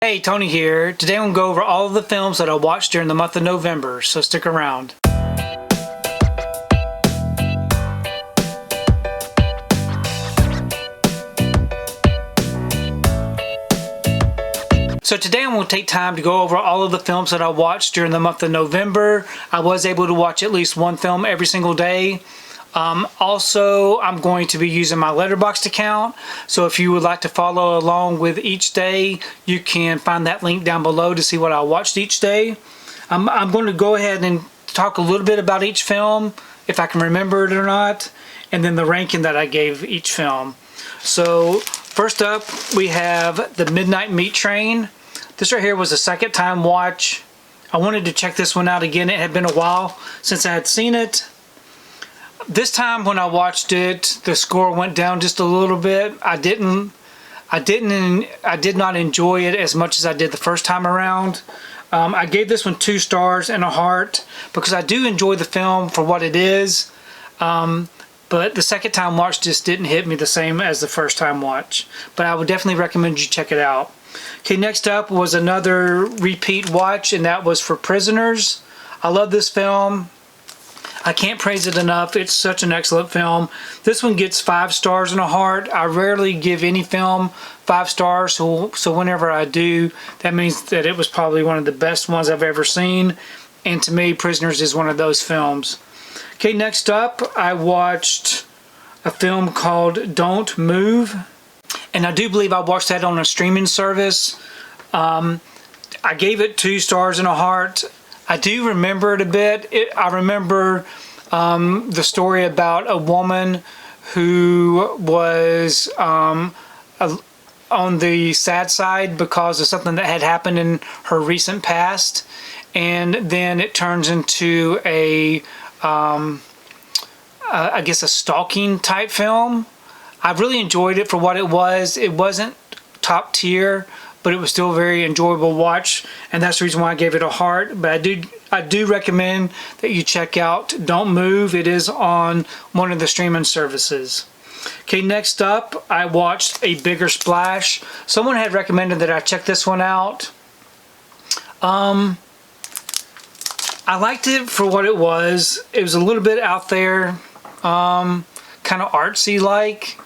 Hey, Tony here. Today I'm going to go over all of the films that I watched during the month of November, so stick around. So today I'm going to take time to go over all of the films that I watched during the month of November. I was able to watch at least one film every single day. Also, I'm going to be using my Letterboxd account, so if you would like to follow along with each day, you can find that link down below to see what I watched each day. I'm going to go ahead and talk a little bit about each film, if I can remember it or not, and then the ranking that I gave each film. So, first up, we have The Midnight Meat Train. This right here was a second time watch. I wanted to check this one out again. It had been a while since I had seen it. This time when I watched it, the score went down just a little bit. I did not enjoy it as much as I did the first time around. I gave this one 2 stars and a heart because I do enjoy the film for what it is. But the second time watch just didn't hit me the same as the first time watch. But I would definitely recommend you check it out. Okay, next up was another repeat watch, and that was For Prisoners. I love this film. I can't praise it enough. It's such an excellent film. This one gets 5 stars and a heart. I rarely give any film 5 stars, so whenever I do, that means that it was probably one of the best ones I've ever seen. And to me, Prisoners is one of those films. Okay, next up, I watched a film called Don't Move. And I do believe I watched that on a streaming service. I gave it 2 stars and a heart. I do remember it a bit. I remember the story about a woman who was on the sad side because of something that had happened in her recent past, and then it turns into I guess a stalking type film. I really enjoyed it for what it was. It wasn't top tier, but it was still a very enjoyable watch, and that's the reason why I gave it a heart. But I do recommend that you check out Don't Move. It is on one of the streaming services. Okay, next up, I watched A Bigger Splash. Someone had recommended that I check this one out. I liked it for what it was. It was a little bit out there, kind of artsy-like.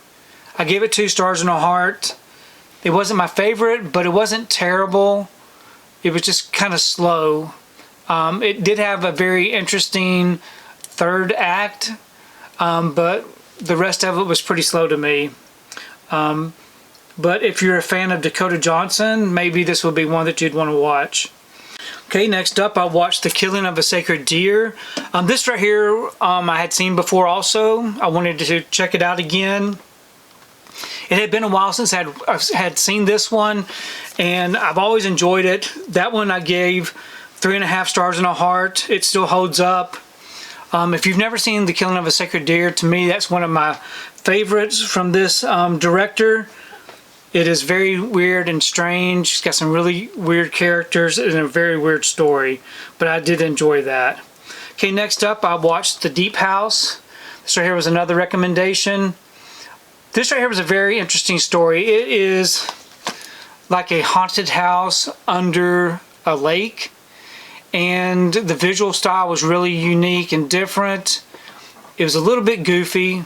I gave it 2 stars and a heart. It wasn't my favorite, but it wasn't terrible. It was just kind of slow. It did have a very interesting third act, but the rest of it was pretty slow to me. But if you're a fan of Dakota Johnson, maybe this would be one that you'd want to watch. Okay, next up I watched The Killing of a Sacred Deer. This right here I had seen before also. I wanted to check it out again. It had been a while since I had seen this one, and I've always enjoyed it. That one I gave 3.5 stars and a heart. It still holds up. If you've never seen The Killing of a Sacred Deer, to me that's one of my favorites from this director. It is very weird and strange. It's got some really weird characters and a very weird story, but I did enjoy that. Okay, next up I watched The Deep House. This right here was another recommendation. This right here was a very interesting story. It is like a haunted house under a lake, and the visual style was really unique and different. It was a little bit goofy,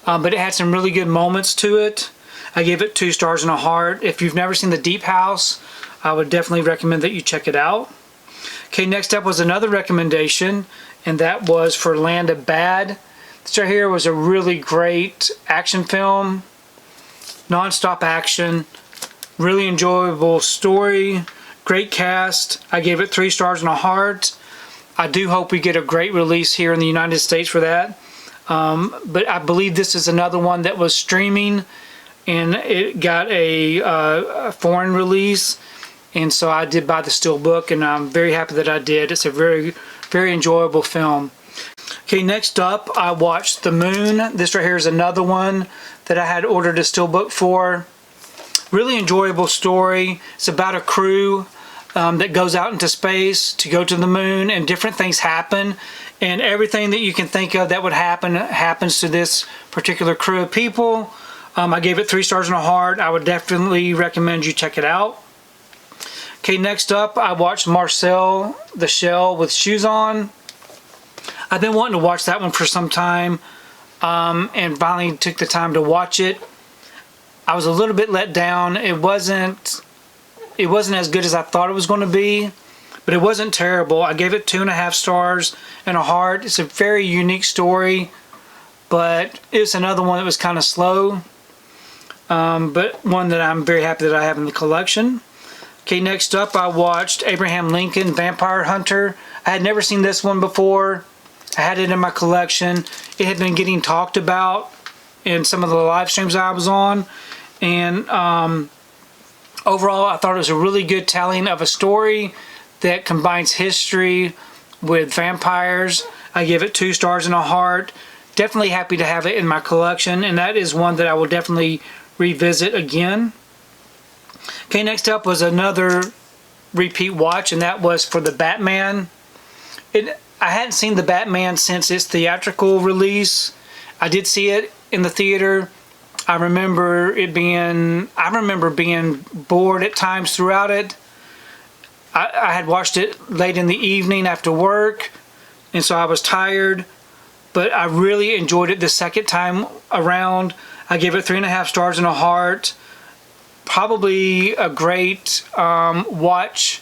but it had some really good moments to it. I gave it 2 stars and a heart. If you've never seen The Deep House, I would definitely recommend that you check it out. Okay, next up was another recommendation, and that was For Land of Bad. This right here was a really great action film, non-stop action, really enjoyable story, great cast. I gave it 3 stars and a heart. I do hope we get a great release here in the United States for that. But I believe this is another one that was streaming, and it got a foreign release, and so I did buy the Steelbook, and I'm very happy that I did. It's a very, very enjoyable film. Okay, next up I watched The Moon. This right here is another one that I had ordered a Steelbook for. Really enjoyable story. It's about a crew that goes out into space to go to the moon, and different things happen, and everything that you can think of that would happen happens to this particular crew of people. I gave it 3 stars and a heart. I would definitely recommend you check it out. Okay, next up, I watched Marcel the Shell with Shoes On. I've been wanting to watch that one for some time, and finally took the time to watch it. I was a little bit let down. It wasn't as good as I thought it was going to be, but it wasn't terrible. I gave it 2.5 stars and a heart. It's a very unique story, but it's another one that was kind of slow, but one that I'm very happy that I have in the collection. Okay, next up I watched Abraham Lincoln Vampire Hunter. I had never seen this one before. I had it in my collection. It had been getting talked about in some of the live streams I was on, and overall I thought it was a really good telling of a story that combines history with vampires. I give it 2 stars and a heart. Definitely happy to have it in my collection, and that is one that I will definitely revisit again. Okay, next up was another repeat watch, and that was for the Batman. I hadn't seen the Batman since its theatrical release. I did see it in the theater. I remember being bored at times throughout it. I had watched it late in the evening after work, and so I was tired, but I really enjoyed it the second time around. I gave it 3.5 stars and a heart. Probably a great watch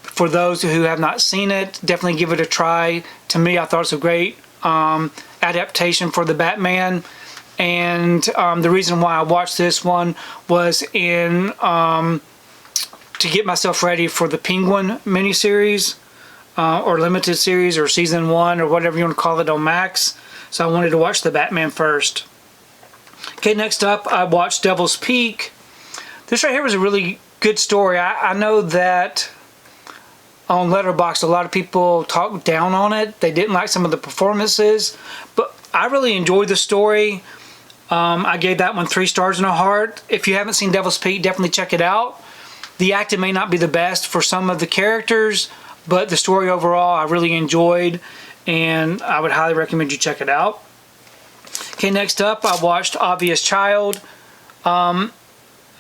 for those who have not seen it. Definitely give it a try. To me, I thought it was a great adaptation for the Batman, and the reason why I watched this one was to get myself ready for the Penguin miniseries or limited series or season 1 or whatever you want to call it on Max. So I wanted to watch the Batman first. Okay, next up I watched Devil's Peak. This right here was a really good story. I know that on Letterboxd a lot of people talked down on it. They didn't like some of the performances, but I really enjoyed the story. I gave that one 3 stars and a heart. If you haven't seen Devil's Peak, definitely check it out. The acting may not be the best for some of the characters, but the story overall I really enjoyed, and I would highly recommend you check it out. Okay, next up I watched Obvious Child.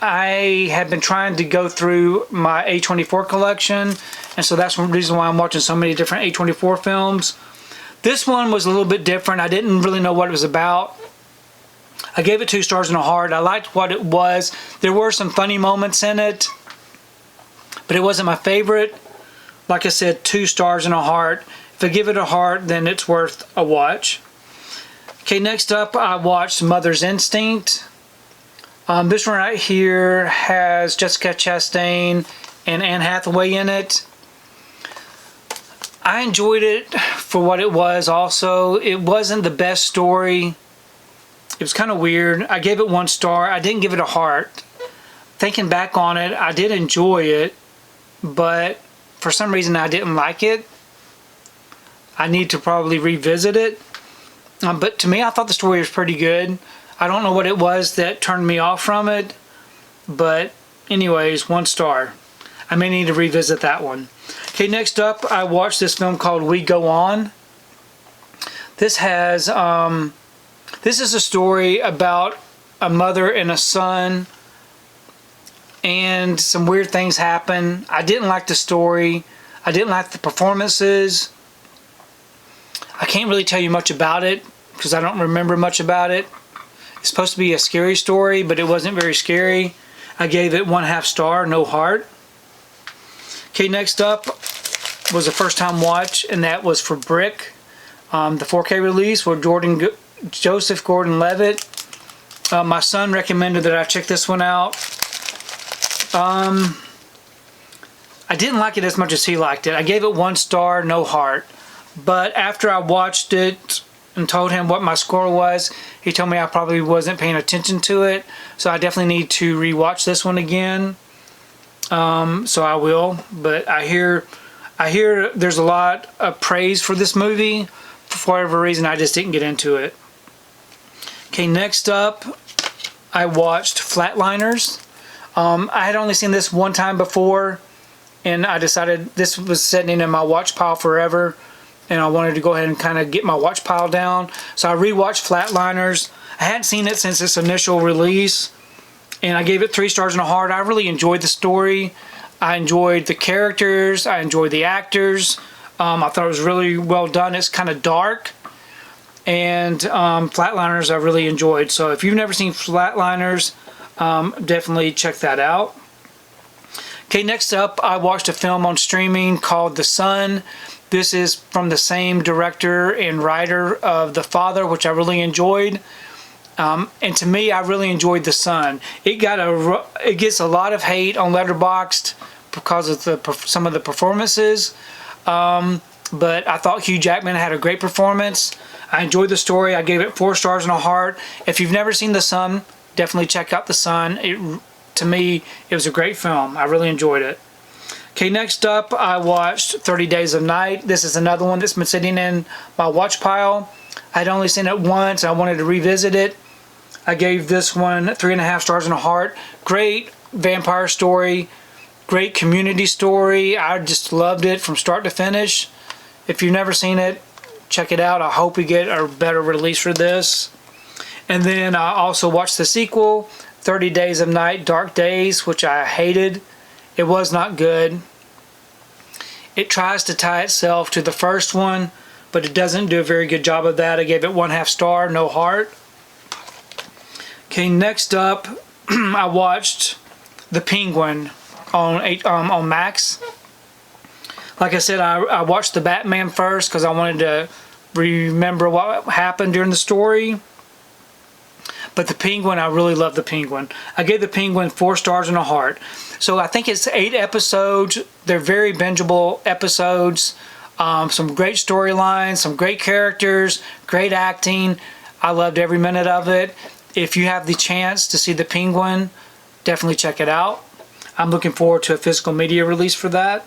I have been trying to go through my A24 collection, and so that's one reason why I'm watching so many different A24 films. This one was a little bit different. I didn't really know what it was about. I gave it 2 stars and a heart. I liked what it was. There were some funny moments in it, but it wasn't my favorite. Like I said, 2 stars and a heart. If I give it a heart, then it's worth a watch. Okay, next up I watched Mother's Instinct. This one right here has Jessica Chastain and Anne Hathaway in it. I enjoyed it for what it was also. It wasn't the best story. It was kind of weird. I gave it 1 star. I didn't give it a heart. Thinking back on it, I did enjoy it, but for some reason I didn't like it. I need to probably revisit it. But to me, I thought the story was pretty good. I don't know what it was that turned me off from it, but anyways, 1 star. I may need to revisit that one. Okay, next up, I watched this film called We Go On. This has, this is a story about a mother and a son, and some weird things happen. I didn't like the story. I didn't like the performances. I can't really tell you much about it because I don't remember much about it. It's supposed to be a scary story, but it wasn't very scary. I gave it 1/2 star, no heart. Okay, next up was a first time watch, and that was for Brick, the 4K release with Joseph Gordon-Levitt. My son recommended that I check this one out. I didn't like it as much as he liked it. I gave it 1 star, no heart. But after I watched it and told him what my score was, he told me I probably wasn't paying attention to it. So I definitely need to rewatch this one again. So I will. But I hear there's a lot of praise for this movie. For whatever reason, I just didn't get into it. Okay, next up, I watched Flatliners. I had only seen this 1 time before, and I decided this was sitting in my watch pile forever, and I wanted to go ahead and kind of get my watch pile down. So I rewatched Flatliners. I hadn't seen it since its initial release, and I gave it 3 stars and a heart. I really enjoyed the story. I enjoyed the characters. I enjoyed the actors. I thought it was really well done. It's kind of dark. And Flatliners I really enjoyed. So if you've never seen Flatliners, definitely check that out. Okay, next up, I watched a film on streaming called The Son. This is from the same director and writer of The Father, which I really enjoyed. And to me, I really enjoyed The Son. It gets a lot of hate on Letterboxd because of some of the performances. But I thought Hugh Jackman had a great performance. I enjoyed the story. I gave it 4 stars and a heart. If you've never seen The Son, definitely check out The Son. To me, it was a great film. I really enjoyed it. Okay, next up, I watched 30 Days of Night. This is another one that's been sitting in my watch pile. I'd only seen it once. I wanted to revisit it. I gave this one 3.5 stars and a heart. Great vampire story. Great community story. I just loved it from start to finish. If you've never seen it, check it out. I hope we get a better release for this. And then I also watched the sequel, 30 Days of Night, Dark Days, which I hated. It was not good. It tries to tie itself to the first one, but it doesn't do a very good job of that. I gave it 1/2 star, no heart. Okay, next up, I watched The Penguin on Max. Like I said, I watched the Batman first because I wanted to remember what happened during the story. But the Penguin, I really love the Penguin. I gave the Penguin 4 stars and a heart. So I think it's 8 episodes. They're very bingeable episodes. Some great storylines, some great characters, great acting. I loved every minute of it. If you have the chance to see the Penguin, definitely check it out. I'm looking forward to a physical media release for that.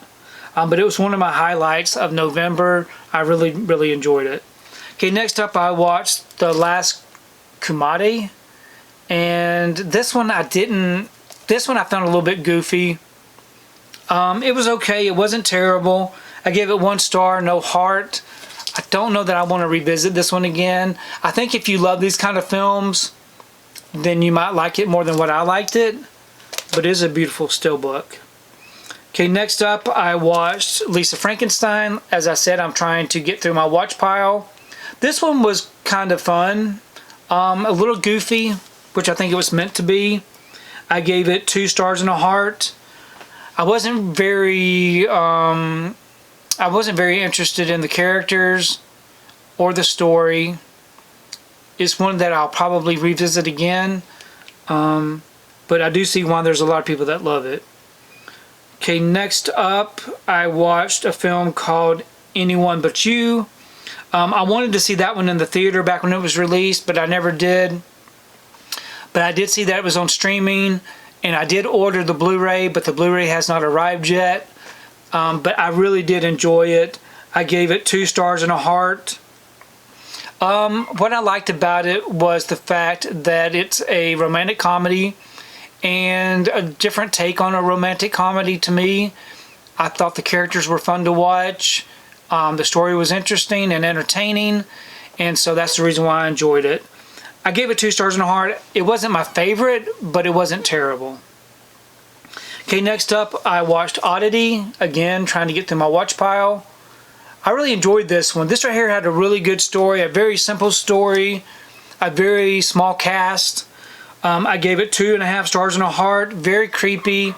But it was one of my highlights of November. I really, really enjoyed it. Okay, next up I watched The Last Kumade. And this one I found a little bit goofy. It was okay. It wasn't terrible. I gave it 1 star, no heart. I don't know that I want to revisit this one again. I think if you love these kind of films, then you might like it more than what I liked it. But it is a beautiful steelbook. Okay, next up I watched Lisa Frankenstein. As I said, I'm trying to get through my watch pile. This one was kind of fun. A little goofy, which I think it was meant to be. I gave it 2 stars and a heart. I wasn't very interested in the characters or the story. It's one that I'll probably revisit again. But I do see why there's a lot of people that love it. Okay, next up, I watched a film called Anyone But You. I wanted to see that one in the theater back when it was released, but I never did. But I did see that it was on streaming, and I did order the Blu-ray, but the Blu-ray has not arrived yet. But I really did enjoy it. I gave it 2 stars and a heart. What I liked about it was the fact that it's a romantic comedy and a different take on a romantic comedy to me. I thought the characters were fun to watch. The story was interesting and entertaining, and so that's the reason why I enjoyed it. I gave it 2 stars and a heart. It wasn't my favorite, but it wasn't terrible. Okay, next up I watched Oddity, again trying to get through my watch pile. I really enjoyed this one. This right here had a really good story, a very simple story, a very small cast. I gave it 2.5 stars and a heart. Very creepy.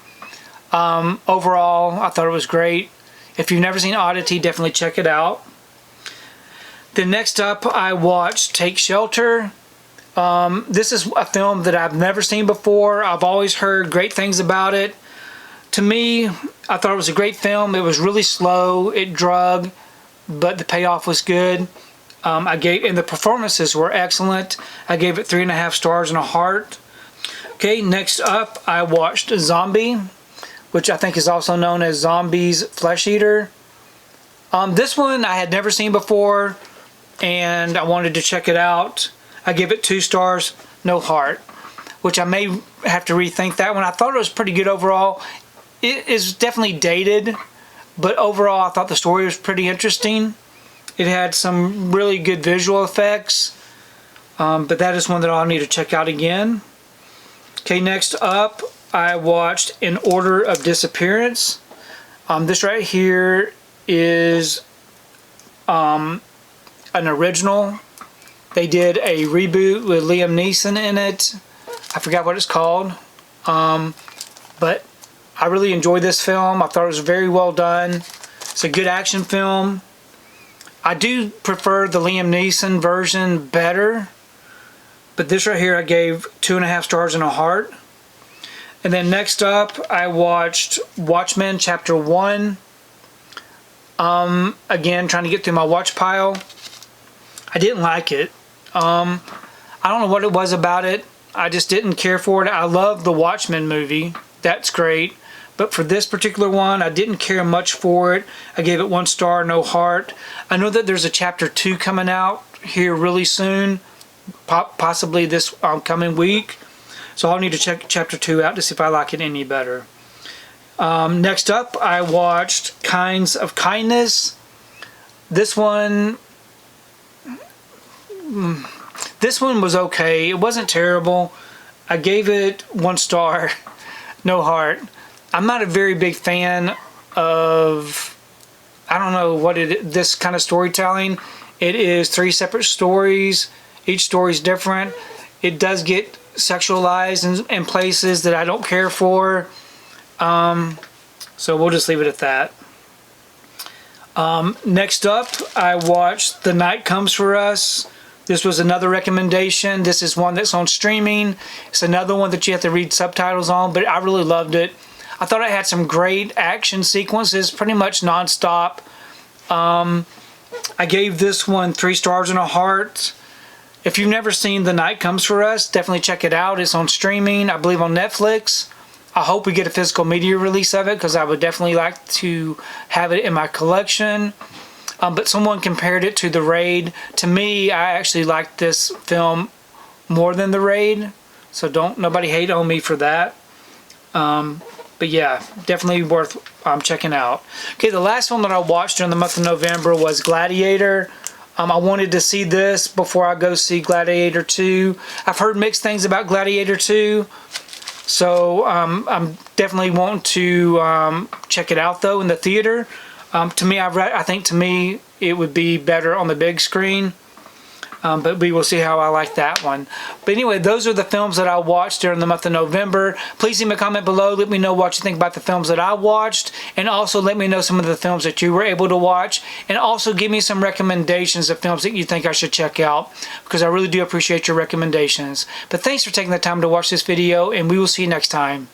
Overall, I thought it was great. If you've never seen Oddity, definitely check it out. Then next up, I watched Take Shelter. This is a film that I've never seen before. I've always heard great things about it. To me, I thought it was a great film. It was really slow. It drug, but the payoff was good. And the performances were excellent. I gave it 3.5 stars and a heart. Okay, next up, I watched Zombie, which I think is also known as Zombies Flesh Eater. This one I had never seen before, and I wanted to check it out. I give it 2 stars, no heart, which I may have to rethink that one. I thought it was pretty good overall. It is definitely dated, but overall I thought the story was pretty interesting. It had some really good visual effects, but that is one that I'll need to check out again. Okay, next up I watched In Order of Disappearance. This right here is an original. They did a reboot with Liam Neeson in it. I forgot what it's called. But I really enjoyed this film. I thought it was very well done. It's a good action film. I do prefer the Liam Neeson version better. But this right here I gave 2.5 stars and a heart. And then next up I watched Watchmen Chapter 1. Again, trying to get through my watch pile. I didn't like it. I don't know what it was about it. I just didn't care for it. I love the Watchmen movie. That's great. But for this particular one, I didn't care much for it. I gave it 1 star, no heart. I know that there's a Chapter 2 coming out here really soon. Possibly this coming week. So I'll need to check Chapter 2 out to see if I like it any better. Next up, I watched Kinds of Kindness. This one was okay. It wasn't terrible. I gave it 1 star, no heart. I'm not a very big fan of, I don't know what this kind of storytelling. It is 3 separate stories. Each story is different. It does get sexualized in places that I don't care for. So we'll just leave it at that. Next up, I watched The Night Comes for Us. This was another recommendation. This is one that's on streaming. It's another one that you have to read subtitles on, but I really loved it. I thought it had some great action sequences, pretty much non-stop. I gave this one 3 stars and a heart. If you've never seen The Night Comes for Us, definitely check it out. It's on streaming, I believe on Netflix. I hope we get a physical media release of it because I would definitely like to have it in my collection. But someone compared it to The Raid. To me, I actually like this film more than The Raid. So nobody hate on me for that. But yeah, definitely worth checking out. Okay, the last film that I watched during the month of November was Gladiator. I wanted to see this before I go see Gladiator 2. I've heard mixed things about Gladiator 2. So I'm definitely wanting to check it out though in the theater. To me, I think to me it would be better on the big screen. But we will see how I like that one. But anyway, those are the films that I watched during the month of November. Please leave me a comment below. Let me know what you think about the films that I watched. And also let me know some of the films that you were able to watch. And also give me some recommendations of films that you think I should check out. Because I really do appreciate your recommendations. But thanks for taking the time to watch this video. And we will see you next time.